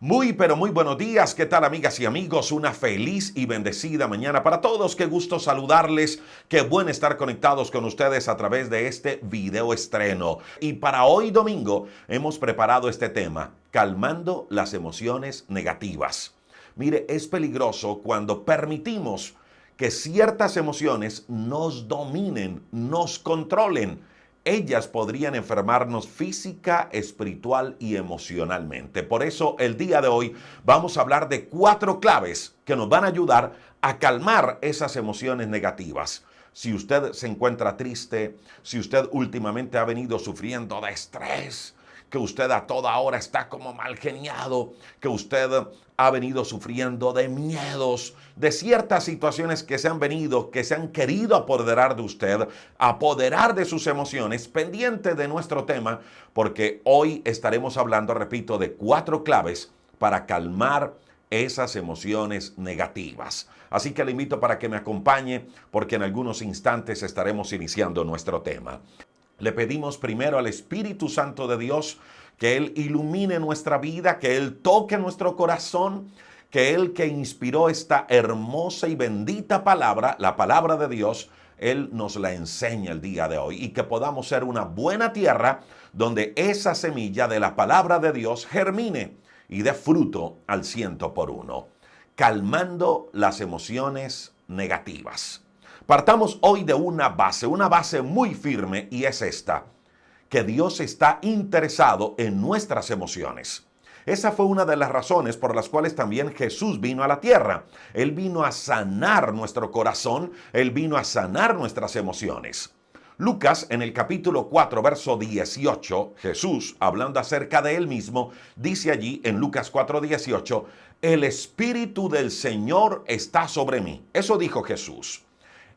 Muy, pero muy buenos días. ¿Qué tal, amigas y amigos? Una feliz y bendecida mañana para todos. Qué gusto saludarles. Qué bueno estar conectados con ustedes a través de este video estreno. Y para hoy domingo hemos preparado este tema, calmando las emociones negativas. Mire, es peligroso cuando permitimos que ciertas emociones nos dominen, nos controlen. Ellas podrían enfermarnos física, espiritual y emocionalmente. Por eso el día de hoy vamos a hablar de 4 claves que nos van a ayudar a calmar esas emociones negativas. Si usted se encuentra triste, si usted últimamente ha venido sufriendo de estrés, que usted a toda hora está como mal geniado, que usted ha venido sufriendo de miedos, de ciertas situaciones que se han venido, que se han querido apoderar de usted, apoderar de sus emociones, pendiente de nuestro tema, porque hoy estaremos hablando, repito, de 4 claves para calmar esas emociones negativas. Así que le invito para que me acompañe, porque en algunos instantes estaremos iniciando nuestro tema. Le pedimos primero al Espíritu Santo de Dios que Él ilumine nuestra vida, que Él toque nuestro corazón, que Él que inspiró esta hermosa y bendita palabra, la palabra de Dios, Él nos la enseña el día de hoy y que podamos ser una buena tierra donde esa semilla de la palabra de Dios germine y dé fruto al 100 por 1, calmando las emociones negativas. Partamos hoy de una base muy firme, y es esta, que Dios está interesado en nuestras emociones. Esa fue una de las razones por las cuales también Jesús vino a la tierra. Él vino a sanar nuestro corazón, Él vino a sanar nuestras emociones. Lucas, en el capítulo 4, verso 18, Jesús, hablando acerca de Él mismo, dice allí en Lucas 4:18, el Espíritu del Señor está sobre mí. Eso dijo Jesús.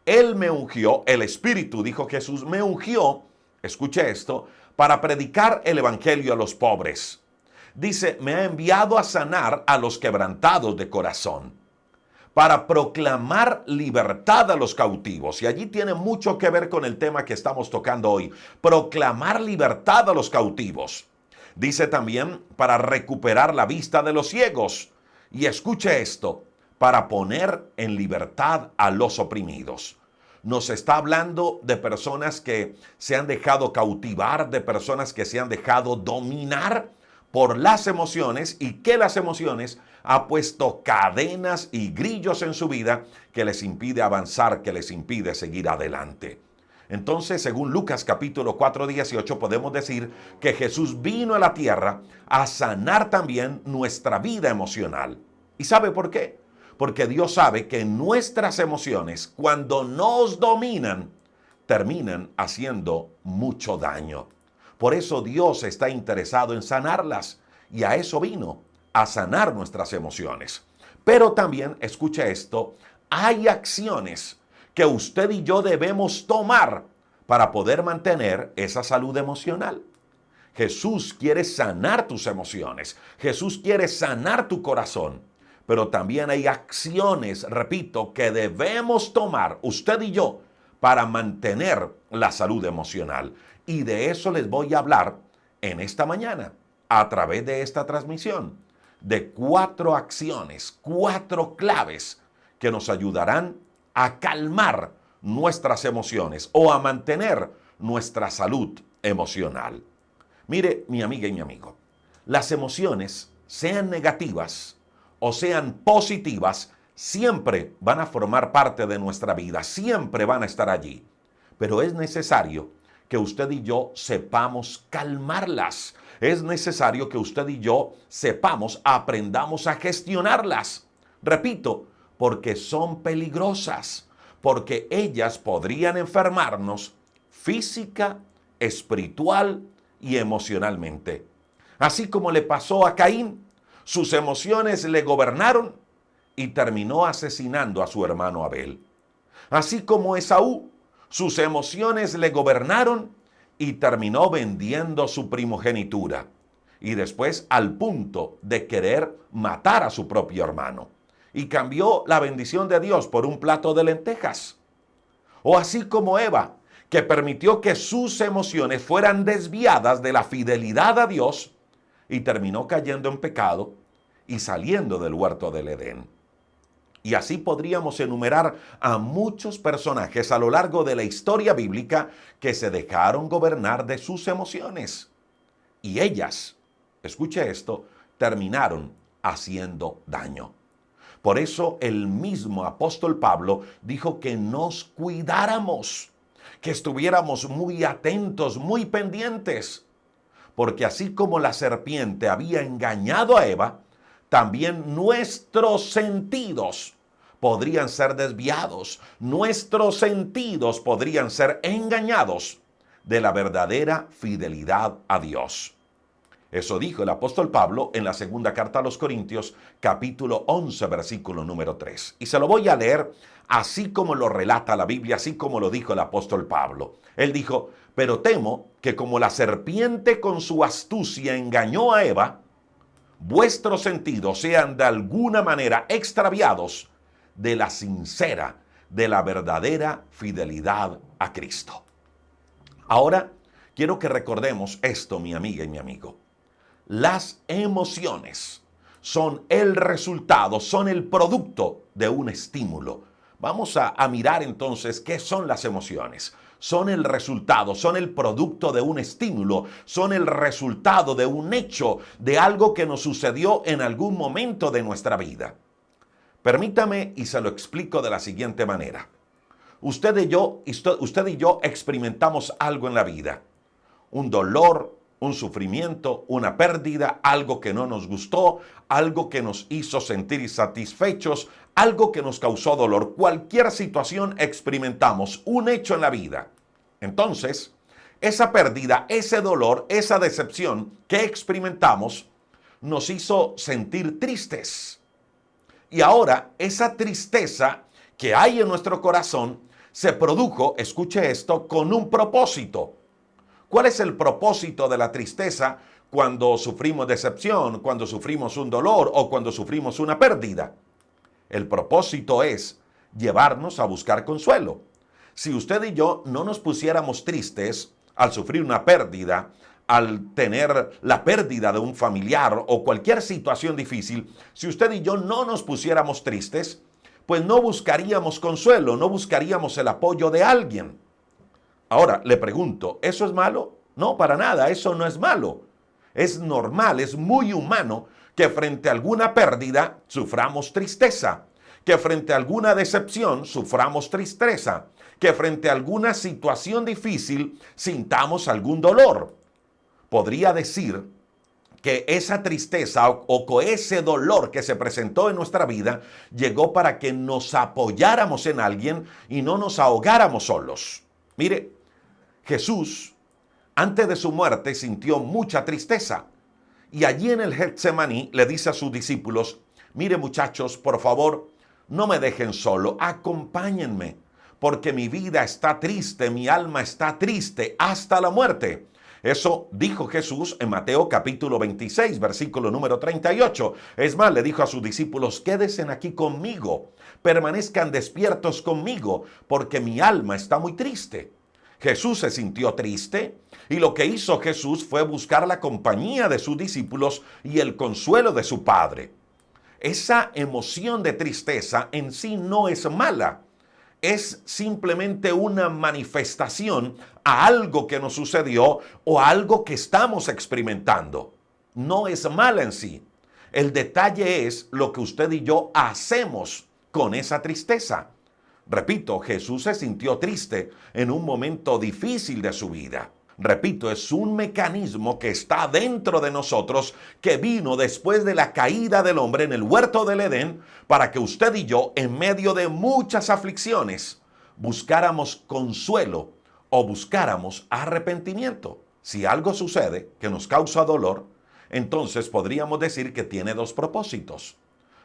Él me ungió, el Espíritu, dijo Jesús, me ungió, escuche esto, para predicar el Evangelio a los pobres. Dice, me ha enviado a sanar a los quebrantados de corazón, para proclamar libertad a los cautivos. Y allí tiene mucho que ver con el tema que estamos tocando hoy, proclamar libertad a los cautivos. Dice también, para recuperar la vista de los ciegos. Y escuche esto, para poner en libertad a los oprimidos. Nos está hablando de personas que se han dejado cautivar, de personas que se han dejado dominar por las emociones y que las emociones ha puesto cadenas y grillos en su vida que les impide avanzar, que les impide seguir adelante. Entonces, según Lucas capítulo 4:18, podemos decir que Jesús vino a la tierra a sanar también nuestra vida emocional. ¿Y sabe por qué? Porque Dios sabe que nuestras emociones, cuando nos dominan, terminan haciendo mucho daño. Por eso Dios está interesado en sanarlas, y a eso vino, a sanar nuestras emociones. Pero también, escuche esto, hay acciones que usted y yo debemos tomar para poder mantener esa salud emocional. Jesús quiere sanar tus emociones. Jesús quiere sanar tu corazón. Pero también hay acciones, repito, que debemos tomar usted y yo para mantener la salud emocional. Y de eso les voy a hablar en esta mañana, a través de esta transmisión, de 4 acciones, 4 claves que nos ayudarán a calmar nuestras emociones o a mantener nuestra salud emocional. Mire, mi amiga y mi amigo, las emociones, sean negativas o sean positivas, siempre van a formar parte de nuestra vida, siempre van a estar allí. Pero es necesario que usted y yo sepamos calmarlas. Es necesario que usted y yo sepamos, aprendamos a gestionarlas. Repito, porque son peligrosas, porque ellas podrían enfermarnos física, espiritual y emocionalmente. Así como le pasó a Caín, sus emociones le gobernaron y terminó asesinando a su hermano Abel. Así como Esaú, sus emociones le gobernaron y terminó vendiendo su primogenitura. Y después al punto de querer matar a su propio hermano. Y cambió la bendición de Dios por un plato de lentejas. O así como Eva, que permitió que sus emociones fueran desviadas de la fidelidad a Dios y terminó cayendo en pecado y saliendo del huerto del Edén. Y así podríamos enumerar a muchos personajes a lo largo de la historia bíblica que se dejaron gobernar de sus emociones. Y ellas, escuche esto, terminaron haciendo daño. Por eso el mismo apóstol Pablo dijo que nos cuidáramos, que estuviéramos muy atentos, muy pendientes. Porque así como la serpiente había engañado a Eva, también nuestros sentidos podrían ser desviados, nuestros sentidos podrían ser engañados de la verdadera fidelidad a Dios. Eso dijo el apóstol Pablo en la segunda carta a los Corintios, capítulo 11, versículo número 3. Y se lo voy a leer así como lo relata la Biblia, así como lo dijo el apóstol Pablo. Él dijo, pero temo que como la serpiente con su astucia engañó a Eva, vuestros sentidos sean de alguna manera extraviados de la sincera, de la verdadera fidelidad a Cristo. Ahora, quiero que recordemos esto, mi amiga y mi amigo. Las emociones son el resultado, son el producto de un estímulo. Vamos a mirar entonces qué son las emociones. Son el resultado, son el producto de un estímulo, son el resultado de un hecho, de algo que nos sucedió en algún momento de nuestra vida. Permítame y se lo explico de la siguiente manera. Usted y yo experimentamos algo en la vida. Un dolor, un sufrimiento, una pérdida, algo que no nos gustó, algo que nos hizo sentir insatisfechos, algo que nos causó dolor. Cualquier situación experimentamos, un hecho en la vida. Entonces, esa pérdida, ese dolor, esa decepción que experimentamos nos hizo sentir tristes. Y ahora esa tristeza que hay en nuestro corazón se produjo, escuche esto, con un propósito. ¿Cuál es el propósito de la tristeza cuando sufrimos decepción, cuando sufrimos un dolor o cuando sufrimos una pérdida? El propósito es llevarnos a buscar consuelo. Si usted y yo no nos pusiéramos tristes al sufrir una pérdida, al tener la pérdida de un familiar o cualquier situación difícil, si usted y yo no nos pusiéramos tristes, pues no buscaríamos consuelo, no buscaríamos el apoyo de alguien. Ahora, le pregunto, ¿eso es malo? No, para nada, eso no es malo. Es normal, es muy humano que frente a alguna pérdida suframos tristeza, que frente a alguna decepción suframos tristeza, que frente a alguna situación difícil sintamos algún dolor. Podría decir que esa tristeza o ese dolor que se presentó en nuestra vida llegó para que nos apoyáramos en alguien y no nos ahogáramos solos. Mire, Jesús, antes de su muerte, sintió mucha tristeza. Y allí en el Getsemaní le dice a sus discípulos, mire muchachos, por favor, no me dejen solo, acompáñenme, porque mi vida está triste, mi alma está triste hasta la muerte. Eso dijo Jesús en Mateo capítulo 26, versículo número 38. Es más, le dijo a sus discípulos, quédense aquí conmigo, permanezcan despiertos conmigo, porque mi alma está muy triste. Jesús se sintió triste y lo que hizo Jesús fue buscar la compañía de sus discípulos y el consuelo de su Padre. Esa emoción de tristeza en sí no es mala. Es simplemente una manifestación a algo que nos sucedió o a algo que estamos experimentando. No es mala en sí. El detalle es lo que usted y yo hacemos con esa tristeza. Repito, Jesús se sintió triste en un momento difícil de su vida. Repito, es un mecanismo que está dentro de nosotros, que vino después de la caída del hombre en el huerto del Edén, para que usted y yo, en medio de muchas aflicciones, buscáramos consuelo o buscáramos arrepentimiento. Si algo sucede que nos causa dolor, entonces podríamos decir que tiene dos propósitos.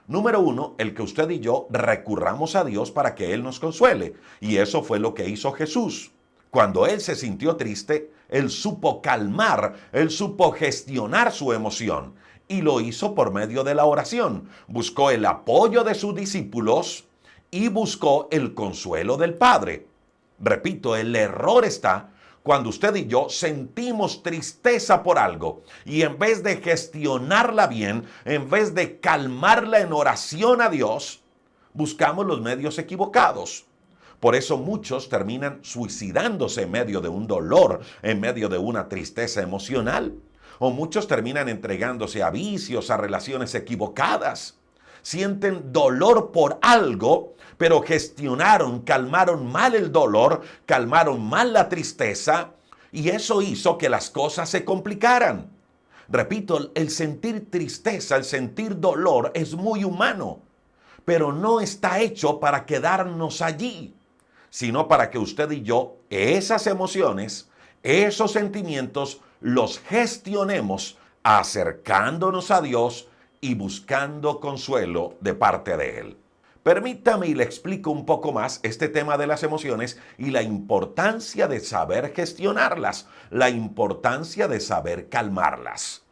Número uno, el que usted y yo recurramos a Dios para que Él nos consuele. Y eso fue lo que hizo Jesús. Cuando Él se sintió triste, Él supo calmar, Él supo gestionar su emoción. Y lo hizo por medio de la oración. Buscó el apoyo de sus discípulos y buscó el consuelo del Padre. Repito, el error está cuando usted y yo sentimos tristeza por algo y en vez de gestionarla bien, en vez de calmarla en oración a Dios, buscamos los medios equivocados. Por eso muchos terminan suicidándose en medio de un dolor, en medio de una tristeza emocional. O muchos terminan entregándose a vicios, a relaciones equivocadas. Sienten dolor por algo, pero gestionaron, calmaron mal el dolor, calmaron mal la tristeza, y eso hizo que las cosas se complicaran. Repito, el sentir tristeza, el sentir dolor es muy humano, pero no está hecho para quedarnos allí, sino para que usted y yo esas emociones, esos sentimientos, los gestionemos acercándonos a Dios y buscando consuelo de parte de Él. Permítame y le explico un poco más este tema de las emociones y la importancia de saber gestionarlas, la importancia de saber calmarlas.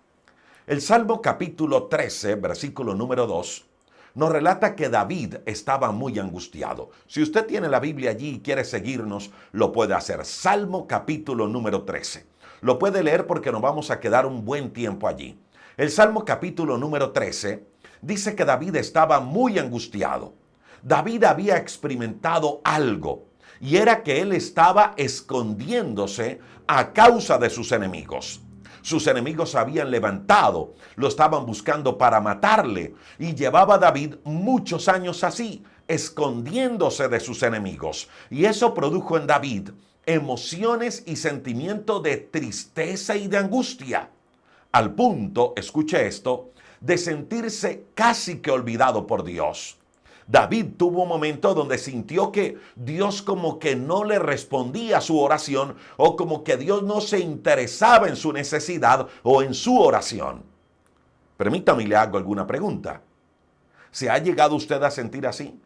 El Salmo capítulo 13, versículo número 2, nos relata que David estaba muy angustiado. Si usted tiene la Biblia allí y quiere seguirnos, lo puede hacer. Salmo capítulo número 13. Lo puede leer porque nos vamos a quedar un buen tiempo allí. El Salmo capítulo número 13 dice que David estaba muy angustiado. David había experimentado algo y era que él estaba escondiéndose a causa de sus enemigos. Sus enemigos se habían levantado, lo estaban buscando para matarle y llevaba David muchos años así, escondiéndose de sus enemigos. Y eso produjo en David emociones y sentimiento de tristeza y de angustia, al punto, escuche esto, de sentirse casi que olvidado por Dios. David tuvo un momento donde sintió que Dios como que no le respondía a su oración o como que Dios no se interesaba en su necesidad o en su oración. Permítame le hago alguna pregunta. ¿Se ha llegado usted a sentir así?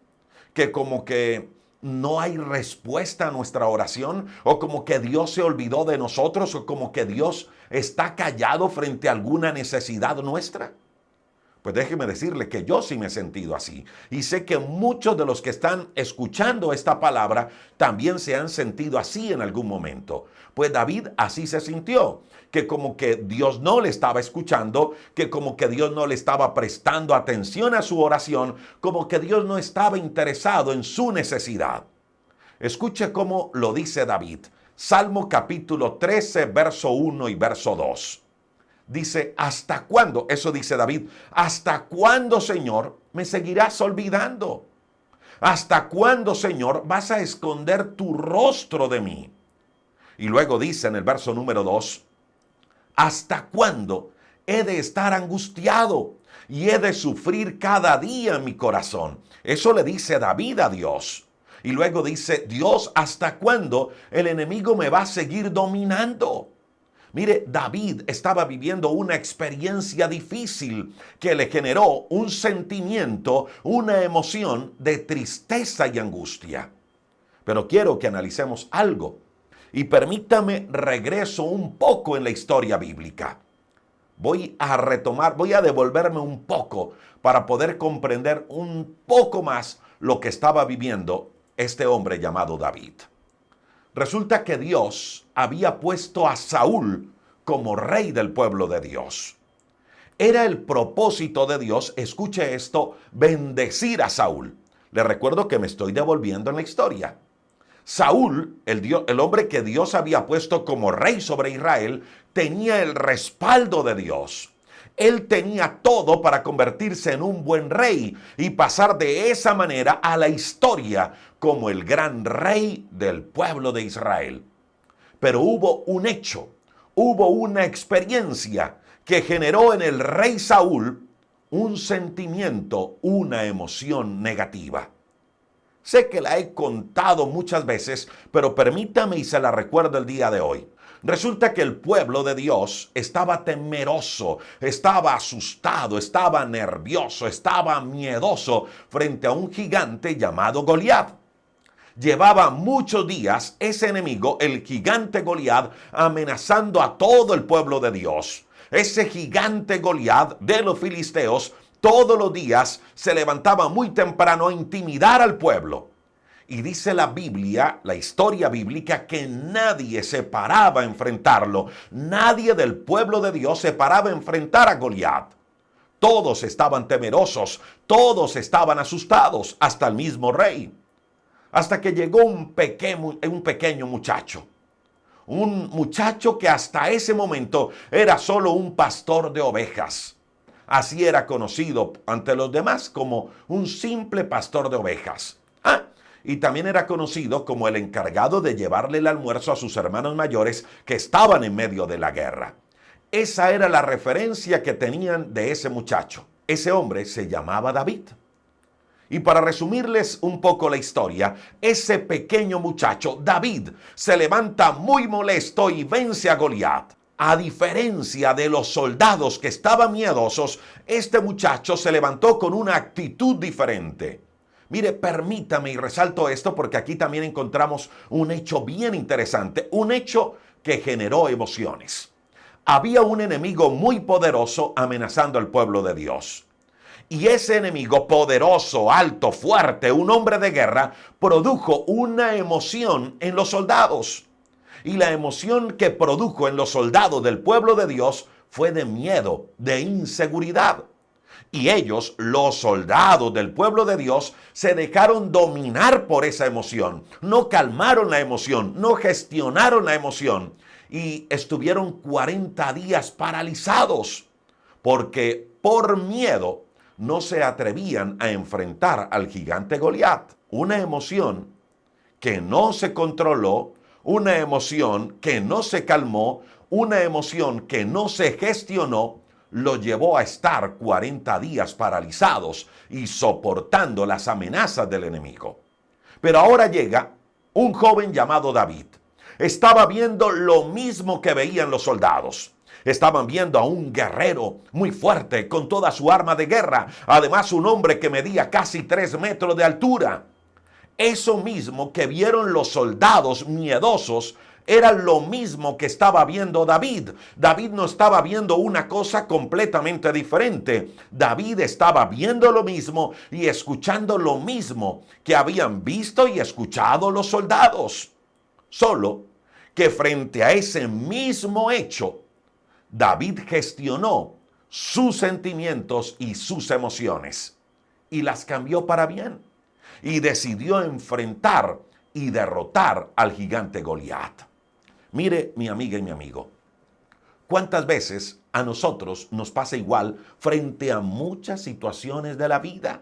Que como que no hay respuesta a nuestra oración, o como que Dios se olvidó de nosotros, o como que Dios está callado frente a alguna necesidad nuestra. Pues déjeme decirle que yo sí me he sentido así. Y sé que muchos de los que están escuchando esta palabra también se han sentido así en algún momento. Pues David así se sintió, que como que Dios no le estaba escuchando, que como que Dios no le estaba prestando atención a su oración, como que Dios no estaba interesado en su necesidad. Escuche cómo lo dice David. Salmo capítulo 13, verso 1 y verso 2. Dice, ¿hasta cuándo? Eso dice David. ¿Hasta cuándo, Señor, me seguirás olvidando? ¿Hasta cuándo, Señor, vas a esconder tu rostro de mí? Y luego dice en el verso número 2, ¿hasta cuándo he de estar angustiado y he de sufrir cada día en mi corazón? Eso le dice David a Dios. Y luego dice, Dios, ¿hasta cuándo el enemigo me va a seguir dominando? Mire, David estaba viviendo una experiencia difícil que le generó un sentimiento, una emoción de tristeza y angustia. Pero quiero que analicemos algo y permítame regreso un poco en la historia bíblica. Voy a devolverme un poco para poder comprender un poco más lo que estaba viviendo este hombre llamado David. Resulta que Dios había puesto a Saúl como rey del pueblo de Dios. Era el propósito de Dios, escuche esto, bendecir a Saúl. Le recuerdo que me estoy devolviendo en la historia. Saúl, el hombre que Dios había puesto como rey sobre Israel, tenía el respaldo de Dios. Él tenía todo para convertirse en un buen rey y pasar de esa manera a la historia como el gran rey del pueblo de Israel. Pero hubo un hecho, hubo una experiencia que generó en el rey Saúl un sentimiento, una emoción negativa. Sé que la he contado muchas veces, pero permítame y se la recuerdo el día de hoy. Resulta que el pueblo de Dios estaba temeroso, estaba asustado, estaba nervioso, estaba miedoso frente a un gigante llamado Goliat. Llevaba muchos días ese enemigo, el gigante Goliat, amenazando a todo el pueblo de Dios. Ese gigante Goliat de los filisteos todos los días se levantaba muy temprano a intimidar al pueblo. Y dice la Biblia, la historia bíblica, que nadie se paraba a enfrentarlo. Nadie del pueblo de Dios se paraba a enfrentar a Goliat. Todos estaban temerosos, todos estaban asustados, hasta el mismo rey. Hasta que llegó un pequeño muchacho. Un muchacho que hasta ese momento era solo un pastor de ovejas. Así era conocido ante los demás como un simple pastor de ovejas. Y también era conocido como el encargado de llevarle el almuerzo a sus hermanos mayores que estaban en medio de la guerra. Esa era la referencia que tenían de ese muchacho. Ese hombre se llamaba David. Y para resumirles un poco la historia, ese pequeño muchacho, David, se levanta muy molesto y vence a Goliat. A diferencia de los soldados que estaban miedosos, este muchacho se levantó con una actitud diferente. Mire, permítame y resalto esto porque aquí también encontramos un hecho bien interesante, un hecho que generó emociones. Había un enemigo muy poderoso amenazando al pueblo de Dios. Y ese enemigo poderoso, alto, fuerte, un hombre de guerra, produjo una emoción en los soldados. Y la emoción que produjo en los soldados del pueblo de Dios fue de miedo, de inseguridad. Y ellos, los soldados del pueblo de Dios, se dejaron dominar por esa emoción. No calmaron la emoción, no gestionaron la emoción. Y estuvieron 40 días paralizados, porque por miedo no se atrevían a enfrentar al gigante Goliat. Una emoción que no se controló, una emoción que no se calmó, una emoción que no se gestionó, lo llevó a estar 40 días paralizados y soportando las amenazas del enemigo. Pero ahora llega un joven llamado David. Estaba viendo lo mismo que veían los soldados. Estaban viendo a un guerrero muy fuerte con toda su arma de guerra. Además, un hombre que medía casi 3 metros de altura. Eso mismo que vieron los soldados miedosos era lo mismo que estaba viendo David. David no estaba viendo una cosa completamente diferente. David estaba viendo lo mismo y escuchando lo mismo que habían visto y escuchado los soldados. Solo que frente a ese mismo hecho, David gestionó sus sentimientos y sus emociones y las cambió para bien y decidió enfrentar y derrotar al gigante Goliat. Mire, mi amiga y mi amigo, ¿cuántas veces a nosotros nos pasa igual frente a muchas situaciones de la vida?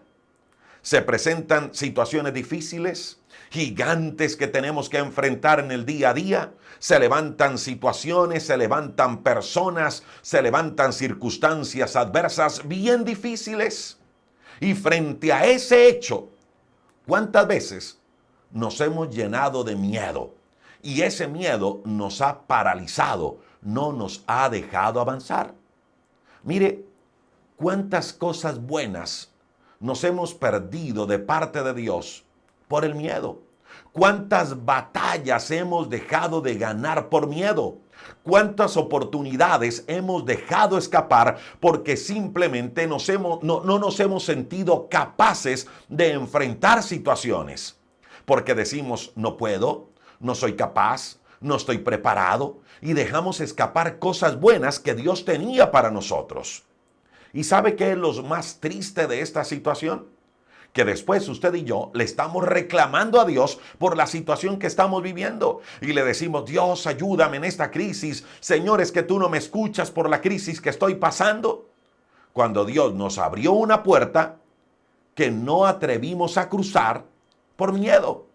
Se presentan situaciones difíciles, gigantes que tenemos que enfrentar en el día a día. Se levantan situaciones, se levantan personas, se levantan circunstancias adversas bien difíciles. Y frente a ese hecho, ¿cuántas veces nos hemos llenado de miedo? Y ese miedo nos ha paralizado, no nos ha dejado avanzar. Mire, cuántas cosas buenas nos hemos perdido de parte de Dios por el miedo. ¿Cuántas batallas hemos dejado de ganar por miedo? ¿Cuántas oportunidades hemos dejado escapar porque simplemente no nos hemos sentido capaces de enfrentar situaciones? Porque decimos, no puedo, no soy capaz, no estoy preparado, y dejamos escapar cosas buenas que Dios tenía para nosotros. ¿Y sabe qué es lo más triste de esta situación? Que después usted y yo le estamos reclamando a Dios por la situación que estamos viviendo. Y le decimos, Dios, ayúdame en esta crisis. Señor, es que tú no me escuchas por la crisis que estoy pasando. Cuando Dios nos abrió una puerta que no atrevimos a cruzar por miedo.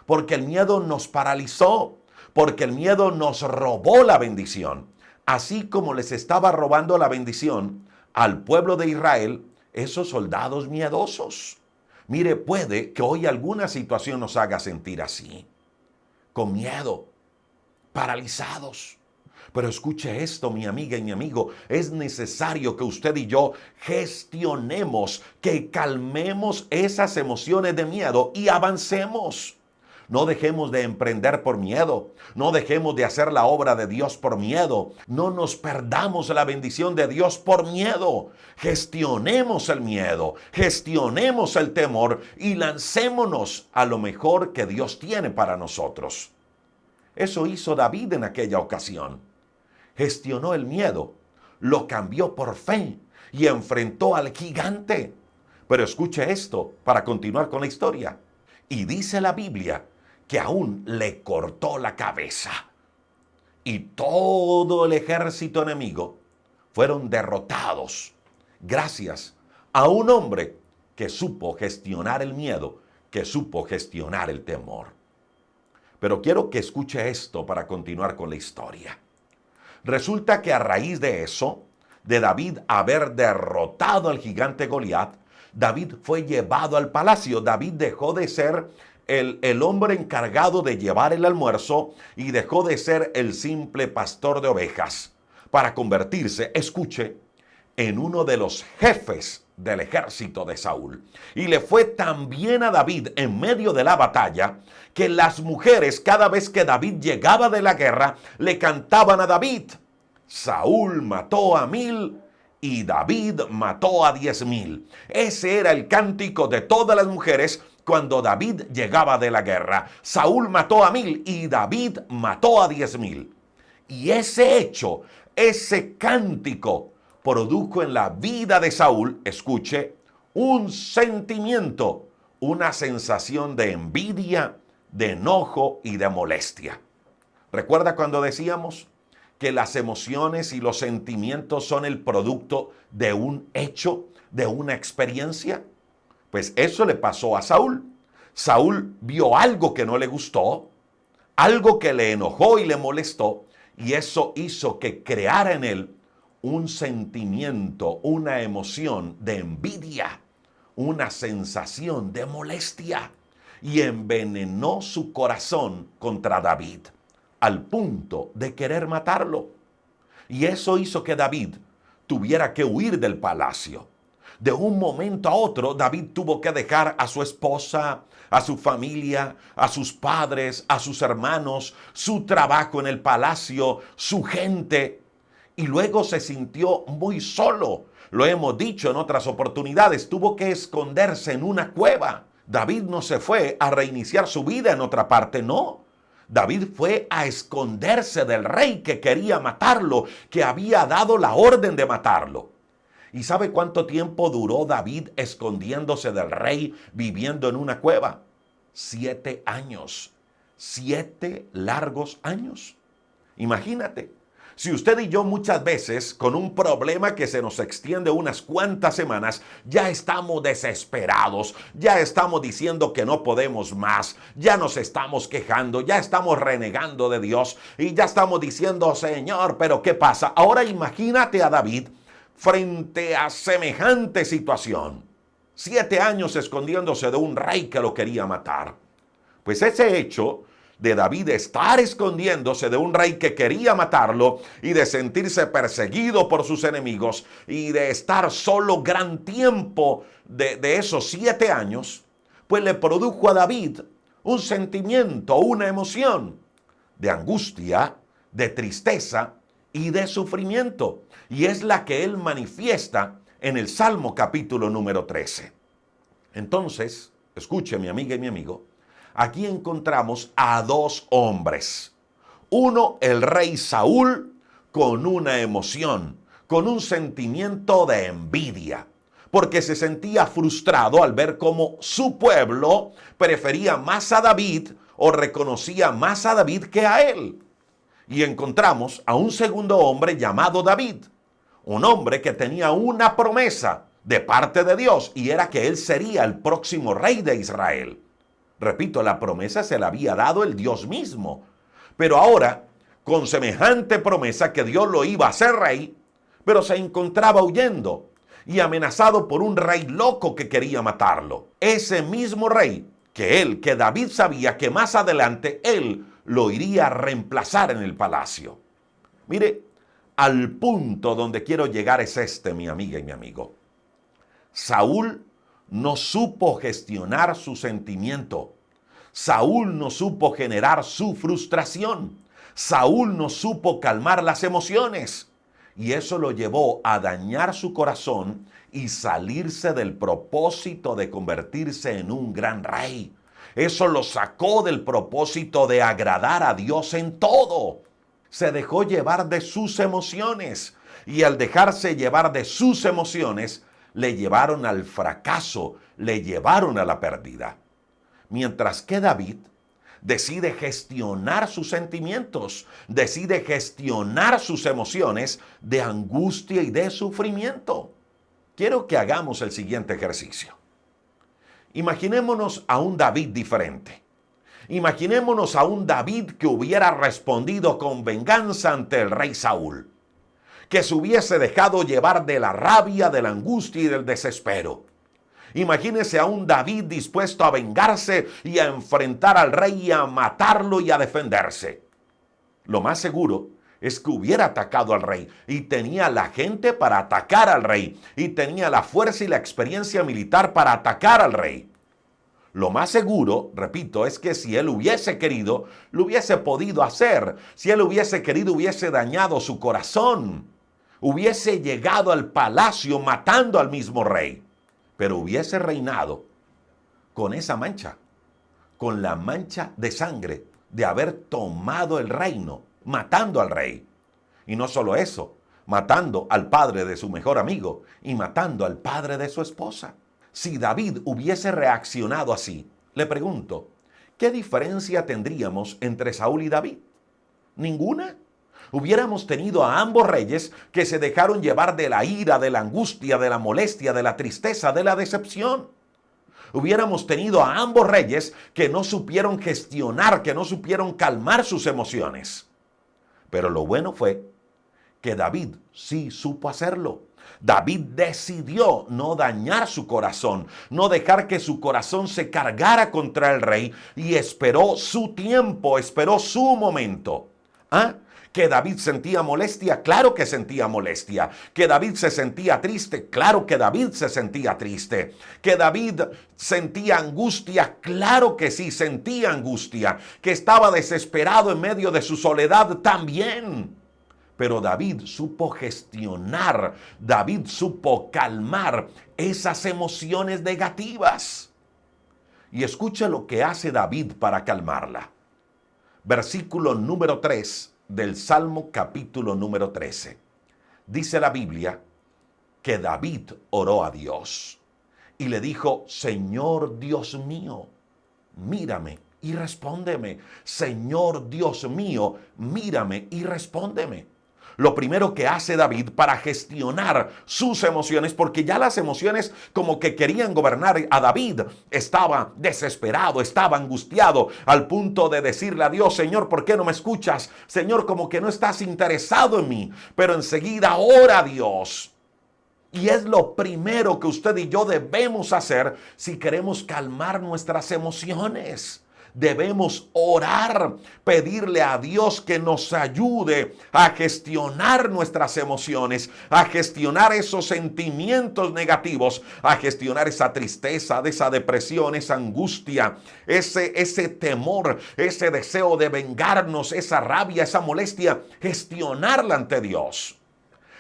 Porque el miedo nos paralizó. Porque el miedo nos robó la bendición. Así como les estaba robando la bendición al pueblo de Israel, esos soldados miedosos. Mire, puede que hoy alguna situación nos haga sentir así, con miedo, paralizados. Pero escuche esto, mi amiga y mi amigo, es necesario que usted y yo gestionemos, que calmemos esas emociones de miedo y avancemos. No dejemos de emprender por miedo. No dejemos de hacer la obra de Dios por miedo. No nos perdamos la bendición de Dios por miedo. Gestionemos el miedo, gestionemos el temor y lancémonos a lo mejor que Dios tiene para nosotros. Eso hizo David en aquella ocasión. Gestionó el miedo, lo cambió por fe y enfrentó al gigante. Pero escuche esto para continuar con la historia. Y dice la Biblia que aún le cortó la cabeza. Y todo el ejército enemigo fueron derrotados gracias a un hombre que supo gestionar el miedo, que supo gestionar el temor. Pero quiero que escuche esto para continuar con la historia. Resulta que a raíz de eso, de David haber derrotado al gigante Goliat, David fue llevado al palacio. David dejó de ser el hombre encargado de llevar el almuerzo y dejó de ser el simple pastor de ovejas para convertirse, escuche, en uno de los jefes del ejército de Saúl. Y le fue tan bien a David en medio de la batalla que las mujeres, cada vez que David llegaba de la guerra, le cantaban a David: Saúl mató a 1000 y David mató a 10,000. Ese era el cántico de todas las mujeres cuando David llegaba de la guerra. Saúl mató a 1000 y David mató a 10,000. Y ese hecho, ese cántico, produjo en la vida de Saúl, escuche, un sentimiento, una sensación de envidia, de enojo y de molestia. ¿Recuerda cuando decíamos que las emociones y los sentimientos son el producto de un hecho, de una experiencia? Pues eso le pasó a Saúl. Saúl vio algo que no le gustó, algo que le enojó y le molestó, y eso hizo que creara en él un sentimiento, una emoción de envidia, una sensación de molestia, y envenenó su corazón contra David, al punto de querer matarlo. Y eso hizo que David tuviera que huir del palacio. De un momento a otro, David tuvo que dejar a su esposa, a su familia, a sus padres, a sus hermanos, su trabajo en el palacio, su gente. Y luego se sintió muy solo. Lo hemos dicho en otras oportunidades, tuvo que esconderse en una cueva. David no se fue a reiniciar su vida en otra parte, no. David fue a esconderse del rey que quería matarlo, que había dado la orden de matarlo. ¿Y sabe cuánto tiempo duró David escondiéndose del rey, viviendo en una cueva? 7 años. 7 largos años. Imagínate. Si usted y yo muchas veces con un problema que se nos extiende unas cuantas semanas, ya estamos desesperados, ya estamos diciendo que no podemos más, ya nos estamos quejando, ya estamos renegando de Dios y ya estamos diciendo: Señor, ¿pero qué pasa? Ahora imagínate a David frente a semejante situación. 7 años escondiéndose de un rey que lo quería matar. Pues ese hecho de David estar escondiéndose de un rey que quería matarlo y de sentirse perseguido por sus enemigos y de estar solo gran tiempo de esos 7 años, pues le produjo a David un sentimiento, una emoción de angustia, de tristeza y de sufrimiento. Y es la que él manifiesta en el Salmo capítulo número 13. Entonces, escuche mi amiga y mi amigo, aquí encontramos a 2 hombres. Uno, el rey Saúl, con una emoción, con un sentimiento de envidia, porque se sentía frustrado al ver cómo su pueblo prefería más a David o reconocía más a David que a él. Y encontramos a un segundo hombre llamado David, un hombre que tenía una promesa de parte de Dios, y era que él sería el próximo rey de Israel. Repito, la promesa se la había dado el Dios mismo. Pero ahora, con semejante promesa que Dios lo iba a hacer rey, pero se encontraba huyendo y amenazado por un rey loco que quería matarlo. Ese mismo rey que David sabía que más adelante él lo iría a reemplazar en el palacio. Mire, al punto donde quiero llegar es este, mi amiga y mi amigo. Saúl no supo gestionar su sentimiento. Saúl no supo generar su frustración. Saúl no supo calmar las emociones. Y eso lo llevó a dañar su corazón y salirse del propósito de convertirse en un gran rey. Eso lo sacó del propósito de agradar a Dios en todo. Se dejó llevar de sus emociones. Y al dejarse llevar de sus emociones, le llevaron al fracaso, le llevaron a la pérdida. Mientras que David decide gestionar sus sentimientos, decide gestionar sus emociones de angustia y de sufrimiento. Quiero que hagamos el siguiente ejercicio. Imaginémonos a un David diferente. Imaginémonos a un David que hubiera respondido con venganza ante el rey Saúl, que se hubiese dejado llevar de la rabia, de la angustia y del desespero. Imagínese a un David dispuesto a vengarse y a enfrentar al rey y a matarlo y a defenderse. Lo más seguro es que hubiera atacado al rey y tenía la gente para atacar al rey y tenía la fuerza y la experiencia militar para atacar al rey. Lo más seguro, repito, es que si él hubiese querido, lo hubiese podido hacer. Si él hubiese querido, hubiese dañado su corazón. Hubiese llegado al palacio matando al mismo rey. Pero hubiese reinado con esa mancha, con la mancha de sangre de haber tomado el reino, matando al rey. Y no solo eso, matando al padre de su mejor amigo y matando al padre de su esposa. Si David hubiese reaccionado así, le pregunto, ¿qué diferencia tendríamos entre Saúl y David? ¿Ninguna? Hubiéramos tenido a ambos reyes que se dejaron llevar de la ira, de la angustia, de la molestia, de la tristeza, de la decepción. Hubiéramos tenido a ambos reyes que no supieron gestionar, que no supieron calmar sus emociones. Pero lo bueno fue que David sí supo hacerlo. David decidió no dañar su corazón, no dejar que su corazón se cargara contra el rey y esperó su tiempo, esperó su momento. ¿Ah? ¿Que David sentía molestia? Claro que sentía molestia. ¿Que David se sentía triste? Claro que David se sentía triste. ¿Que David sentía angustia? Claro que sí, sentía angustia. ¿Que estaba desesperado en medio de su soledad? También. Pero David supo gestionar, David supo calmar esas emociones negativas. Y escucha lo que hace David para calmarla. Versículo número 3 del Salmo capítulo número 13. Dice la Biblia que David oró a Dios y le dijo, Señor Dios mío, mírame y respóndeme. Señor Dios mío, mírame y respóndeme. Lo primero que hace David para gestionar sus emociones, porque ya las emociones como que querían gobernar a David, estaba desesperado, estaba angustiado al punto de decirle a Dios, Señor, ¿por qué no me escuchas? Señor, como que no estás interesado en mí, pero enseguida ora a Dios. Y es lo primero que usted y yo debemos hacer si queremos calmar nuestras emociones. Debemos orar, pedirle a Dios que nos ayude a gestionar nuestras emociones, a gestionar esos sentimientos negativos, a gestionar esa tristeza, esa depresión, esa angustia, ese temor, ese deseo de vengarnos, esa rabia, esa molestia, gestionarla ante Dios.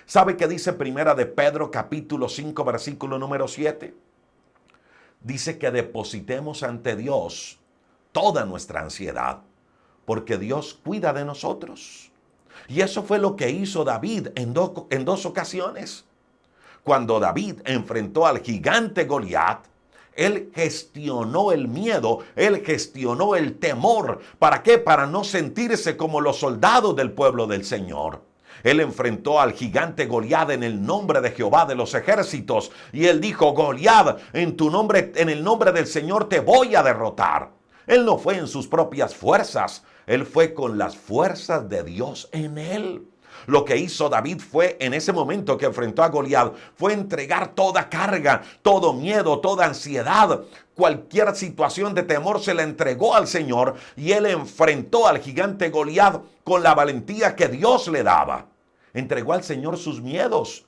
¿Sabe qué dice Primera de Pedro capítulo 5 versículo número 7? Dice que depositemos ante Dios toda nuestra ansiedad, porque Dios cuida de nosotros. Y eso fue lo que hizo David en dos ocasiones. Cuando David enfrentó al gigante Goliat, él gestionó el miedo, él gestionó el temor. ¿Para qué? Para no sentirse como los soldados del pueblo del Señor. Él enfrentó al gigante Goliat en el nombre de Jehová de los ejércitos. Y él dijo, Goliat, en el nombre del Señor te voy a derrotar. Él no fue en sus propias fuerzas, él fue con las fuerzas de Dios en él. Lo que hizo David fue, en ese momento que enfrentó a Goliat, fue entregar toda carga, todo miedo, toda ansiedad. Cualquier situación de temor se la entregó al Señor y él enfrentó al gigante Goliat con la valentía que Dios le daba. Entregó al Señor sus miedos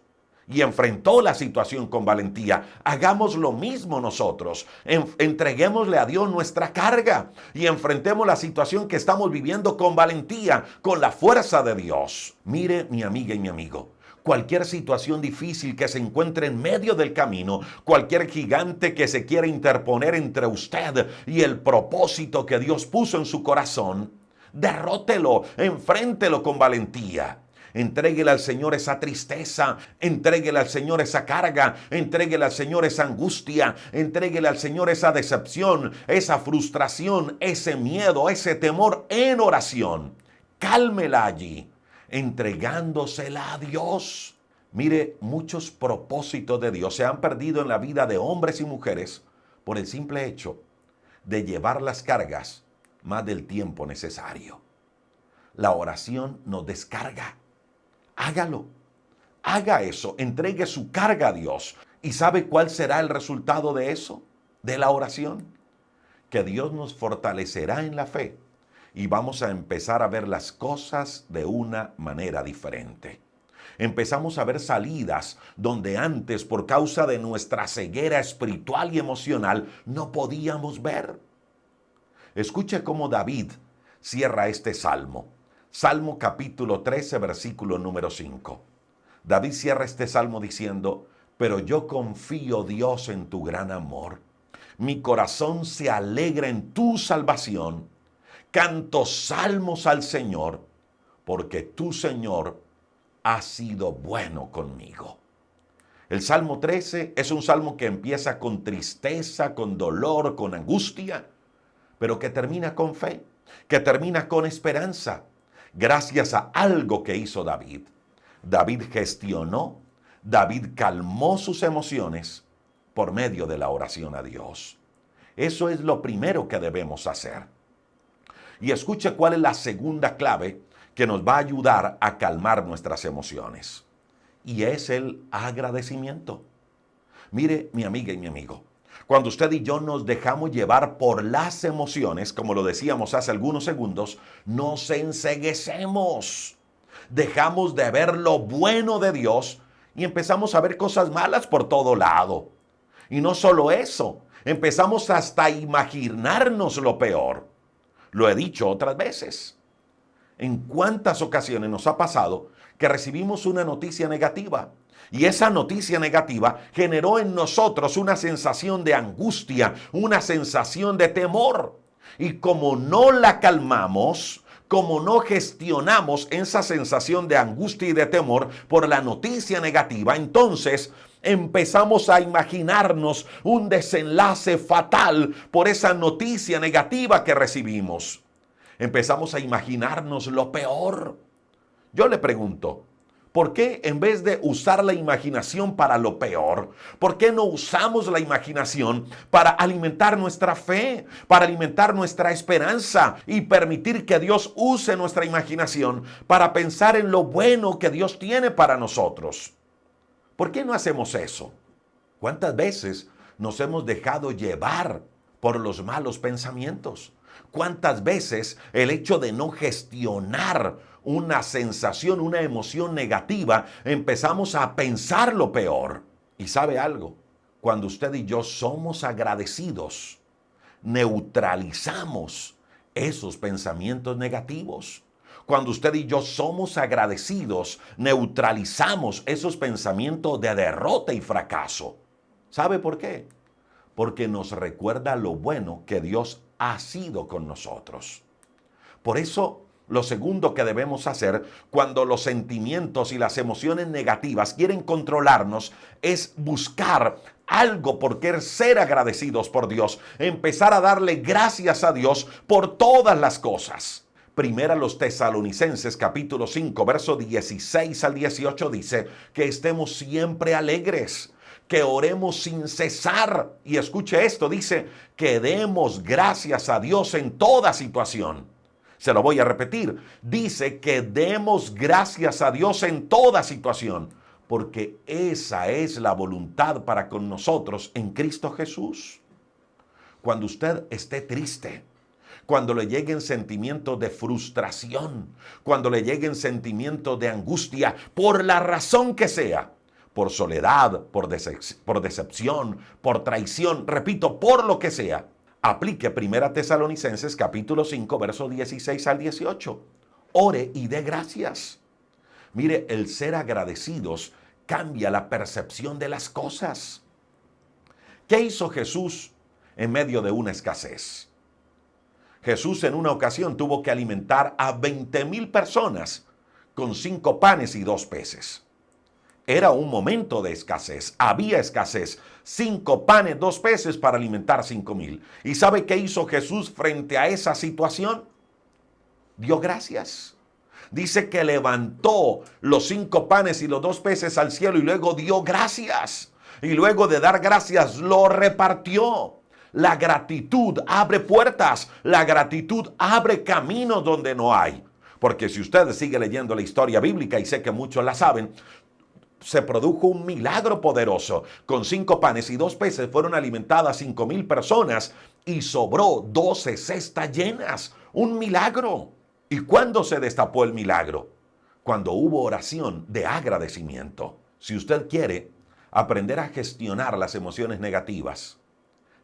y enfrentó la situación con valentía. Hagamos lo mismo nosotros. Entreguémosle a Dios nuestra carga y enfrentemos la situación que estamos viviendo con valentía, con la fuerza de Dios. Mire, mi amiga y mi amigo, cualquier situación difícil que se encuentre en medio del camino, cualquier gigante que se quiera interponer entre usted y el propósito que Dios puso en su corazón, derrótelo, enfréntelo con valentía. Entréguele al Señor esa tristeza, entréguele al Señor esa carga, entréguele al Señor esa angustia, entréguele al Señor esa decepción, esa frustración, ese miedo, ese temor en oración. Cálmela allí, entregándosela a Dios. Mire, muchos propósitos de Dios se han perdido en la vida de hombres y mujeres por el simple hecho de llevar las cargas más del tiempo necesario. La oración nos descarga. Hágalo. Haga eso. Entregue su carga a Dios. ¿Y sabe cuál será el resultado de eso? De la oración. Que Dios nos fortalecerá en la fe y vamos a empezar a ver las cosas de una manera diferente. Empezamos a ver salidas donde antes, por causa de nuestra ceguera espiritual y emocional, no podíamos ver. Escuche cómo David cierra este salmo. Salmo capítulo 13, versículo número 5. David cierra este salmo diciendo: pero yo confío, Dios, en tu gran amor. Mi corazón se alegra en tu salvación. Canto salmos al Señor, porque tú, Señor, has sido bueno conmigo. El Salmo 13 es un salmo que empieza con tristeza, con dolor, con angustia, pero que termina con fe, que termina con esperanza, gracias a algo que hizo David. David gestionó, David calmó sus emociones por medio de la oración a Dios. Eso es lo primero que debemos hacer. Y escuche cuál es la segunda clave que nos va a ayudar a calmar nuestras emociones. Y es el agradecimiento. Mire, mi amiga y mi amigo, cuando usted y yo nos dejamos llevar por las emociones, como lo decíamos hace algunos segundos, nos enceguecemos. Dejamos de ver lo bueno de Dios y empezamos a ver cosas malas por todo lado. Y no solo eso, empezamos hasta a imaginarnos lo peor. Lo he dicho otras veces. ¿En cuántas ocasiones nos ha pasado que recibimos una noticia negativa? Y esa noticia negativa generó en nosotros una sensación de angustia, una sensación de temor. Y como no la calmamos, como no gestionamos esa sensación de angustia y de temor por la noticia negativa, entonces empezamos a imaginarnos un desenlace fatal por esa noticia negativa que recibimos. Empezamos a imaginarnos lo peor. Yo le pregunto, ¿por qué en vez de usar la imaginación para lo peor, por qué no usamos la imaginación para alimentar nuestra fe, para alimentar nuestra esperanza y permitir que Dios use nuestra imaginación para pensar en lo bueno que Dios tiene para nosotros? ¿Por qué no hacemos eso? ¿Cuántas veces nos hemos dejado llevar por los malos pensamientos? ¿Cuántas veces el hecho de no gestionar una sensación, una emoción negativa, empezamos a pensar lo peor? Y sabe algo, cuando usted y yo somos agradecidos, neutralizamos esos pensamientos negativos. Cuando usted y yo somos agradecidos, neutralizamos esos pensamientos de derrota y fracaso. ¿Sabe por qué? Porque nos recuerda lo bueno que Dios ha sido con nosotros. Por eso, lo segundo que debemos hacer cuando los sentimientos y las emociones negativas quieren controlarnos es buscar algo por qué ser agradecidos por Dios, empezar a darle gracias a Dios por todas las cosas. Primera los Tesalonicenses capítulo 5, verso 16 al 18 dice que estemos siempre alegres, que oremos sin cesar. Y escuche esto, dice que demos gracias a Dios en toda situación. Se lo voy a repetir. Dice que demos gracias a Dios en toda situación, porque esa es la voluntad para con nosotros en Cristo Jesús. Cuando usted esté triste, cuando le lleguen sentimientos de frustración, cuando le lleguen sentimientos de angustia, por la razón que sea, por soledad, por decepción, por traición, repito, por lo que sea, aplique 1 Tesalonicenses capítulo 5, versos 16 al 18. Ore y dé gracias. Mire, el ser agradecidos cambia la percepción de las cosas. ¿Qué hizo Jesús en medio de una escasez? Jesús en una ocasión tuvo que alimentar a 20,000 personas con 5 panes y 2 peces. Era un momento de escasez, había escasez. 5 panes, 2 peces para alimentar 5,000. ¿Y sabe qué hizo Jesús frente a esa situación? Dio gracias. Dice que levantó los 5 panes y los 2 peces al cielo y luego dio gracias. Y luego de dar gracias lo repartió. La gratitud abre puertas, la gratitud abre caminos donde no hay. Porque si usted sigue leyendo la historia bíblica, y sé que muchos la saben, se produjo un milagro poderoso. Con 5 panes y 2 peces fueron alimentadas 5,000 personas y sobró 12 cestas llenas. Un milagro. ¿Y cuándo se destapó el milagro? Cuando hubo oración de agradecimiento. Si usted quiere aprender a gestionar las emociones negativas,